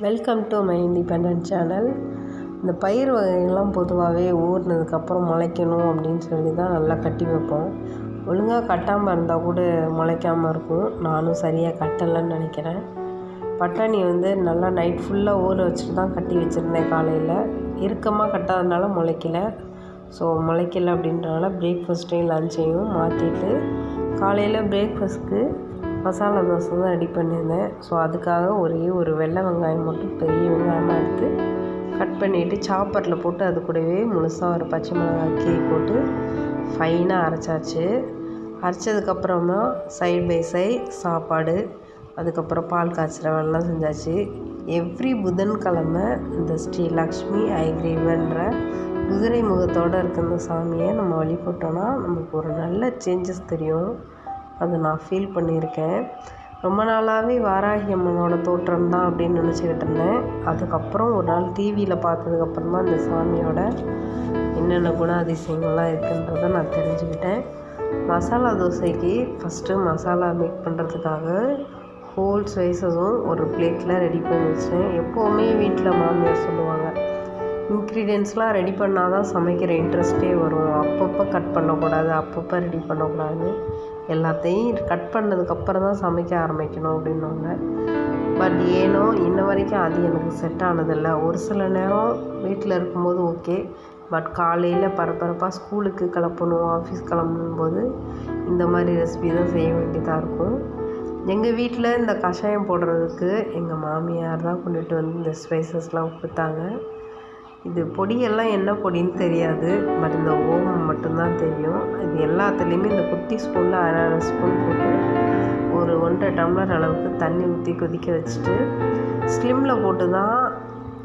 Welcome to my independent channel. இந்த பயிர் வகைகள்லாம் பொதுவாகவே ஊறினதுக்கப்புறம் முளைக்கணும் அப்படின்னு சொல்லி தான் நல்லா கட்டி வைப்போம். ஒழுங்காக கட்டாமல் இருந்தால் கூட முளைக்காமல் இருக்கும். நானும் சரியாக கட்டலைன்னு நினைக்கிறேன். பட்டாணி நல்லா நைட் ஃபுல்லாக ஊற வச்சுட்டு தான் கட்டி வச்சுருந்தேன். காலையில் இறுக்கமாக கட்டாதனால முளைக்கல. ஸோ முளைக்கல அப்படின்றனால பிரேக்ஃபாஸ்ட்டையும் லஞ்சையும் மாற்றிட்டு காலையில் பிரேக்ஃபாஸ்ட்க்கு மசாலா தோசை தான் ரெடி பண்ணியிருந்தேன். ஸோ அதுக்காக ஒரே ஒரு வெள்ளை வெங்காயம் மட்டும் பெரிய வெங்காயமாக எடுத்து கட் பண்ணிவிட்டு சாப்பரில் போட்டு அது கூடவே முழுசாக ஒரு பச்சை மிளகாய் கீரி போட்டு ஃபைனாக அரைச்சாச்சு. அரைச்சதுக்கப்புறமா சைட் பை சைட் சாப்பாடு, அதுக்கப்புறம் பால் காய்ச்சுற வேலைலாம் செஞ்சாச்சு. எவ்ரி புதன்கிழமை இந்த ஸ்ரீ லக்ஷ்மி ஐக்ரீவன்ற குதிரை முகத்தோடு இருக்க இந்த சாமியை நம்ம வழிபட்டோன்னா நமக்கு ஒரு நல்ல சேஞ்சஸ் தெரியும். அதை நான் ஃபீல் பண்ணியிருக்கேன். ரொம்ப நாளாகவே வாராகி அம்மனோட தோற்றம் தான் அப்படின்னு நினச்சிக்கிட்டு இருந்தேன். அதுக்கப்புறம் ஒரு நாள் டிவியில் பார்த்ததுக்கப்புறம் தான் இந்த சாமியோட என்னென்ன குண அதிசயங்கள்லாம் இருக்குன்றதை நான் தெரிஞ்சுக்கிட்டேன். மசாலா தோசைக்கு ஃபஸ்ட்டு மசாலா மேக் பண்ணுறதுக்காக ஹோல் ஸ்பைசஸும் ஒரு பிளேட்டில் ரெடி பண்ணி வச்சேன். எப்போவுமே வீட்டில் மாமியார் சொல்லுவாங்க, இன்க்ரீடியன்ஸ்லாம் ரெடி பண்ணால் தான் சமைக்கிற இன்ட்ரெஸ்ட்டே வரும். அப்பப்போ கட் பண்ணக்கூடாது, அப்பப்போ ரெடி பண்ணக்கூடாது, எல்லாத்தையும் கட் பண்ணதுக்கப்புறம் தான் சமைக்க ஆரம்பிக்கணும் அப்படின்வாங்க. பட் ஏனோ இன்ன வரைக்கும் அது எனக்கு செட் ஆனதில்லை. ஒரு சில நேரம் வீட்டில் இருக்கும்போது ஓகே, பட் காலையில் பரபரப்பாக ஸ்கூலுக்கு கிளப்பணும், ஆஃபீஸ் கிளம்பும்போது இந்த மாதிரி ரெசிபி தான் செய்ய வேண்டியதாக இருக்கும். எங்கள் வீட்டில் இந்த கஷாயம் போடுறதுக்கு எங்கள் மாமியார் தான் கொண்டுட்டு இந்த ஸ்பைசஸ்லாம் கொடுத்தாங்க. இது பொடியெல்லாம் என்ன பொடின்னு தெரியாது, பட் இந்த ஓமம் மட்டும்தான் தெரியும். இது எல்லாத்துலேயுமே இந்த குட்டி ஸ்பூனில் அரை ஸ்பூன் போட்டு ஒரு 1.5 டம்ளர் அளவுக்கு தண்ணி ஊற்றி கொதிக்க வச்சுட்டு ஸ்லிம்மில் போட்டு தான்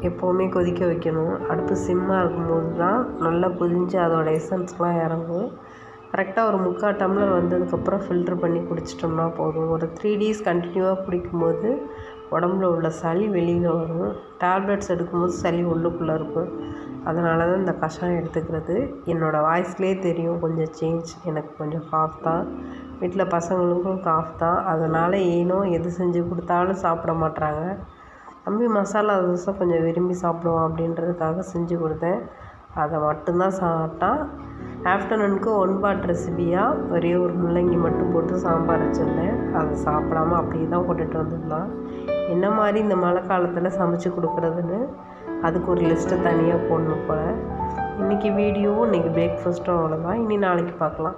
எப்போவுமே கொதிக்க வைக்கணும். அடுப்பு சிம்மாக இருக்கும்போது தான் நல்லா கொதிஞ்சு அதோடய எசன்ஸ்லாம் இறங்கும். கரெக்டாக ஒரு 3/4 டம்ளர் வந்ததுக்கப்புறம் ஃபில்ட்ரு பண்ணி குடிச்சிட்டோம்னா போதும். ஒரு 3 டேஸ் கண்டினியூவாக குடிக்கும்போது உடம்புல உள்ள சளி வெளியில் வரும். டேப்லெட்ஸ் எடுக்கும்போது சளி உள்ளுக்குள்ளே இருக்கும். அதனால தான் இந்த கஷாயம் எடுத்துக்கிறது. என்னோடய வாய்ஸ்லேயே தெரியும் கொஞ்சம் சேஞ்ச். எனக்கு கொஞ்சம் காஃப் தான், வீட்டில் பசங்களுக்கும் காஃப் தான். அதனால் ஏனோ எது செஞ்சு கொடுத்தாலும் சாப்பிட மாட்றாங்க. தம்பி மசாலா தோசை கொஞ்சம் விரும்பி சாப்பிடுவான் அப்படின்றதுக்காக செஞ்சு கொடுத்தேன். அதை மட்டும்தான் சாப்பிட்டான். ஆஃப்டர்நூனுக்கு 1 பாட் ரெசிபியாக ஒரே ஒரு முள்ளங்கி மட்டும் போட்டு சாம்பார் வச்சுருந்தேன். அதை சாப்பிடாமல் அப்படியே தான் போட்டுட்டு வந்துருந்தான். என்ன மாதிரி இந்த மழை காலத்தில் சமைச்சு கொடுக்குறதுன்னு அதுக்கு ஒரு லிஸ்ட்டு தனியாக போடணும் போல். இன்றைக்கி வீடியோவும் இன்றைக்கி பிரேக்ஃபாஸ்ட்டும் அவ்வளோதான். இனி நாளைக்கு பார்க்கலாம்.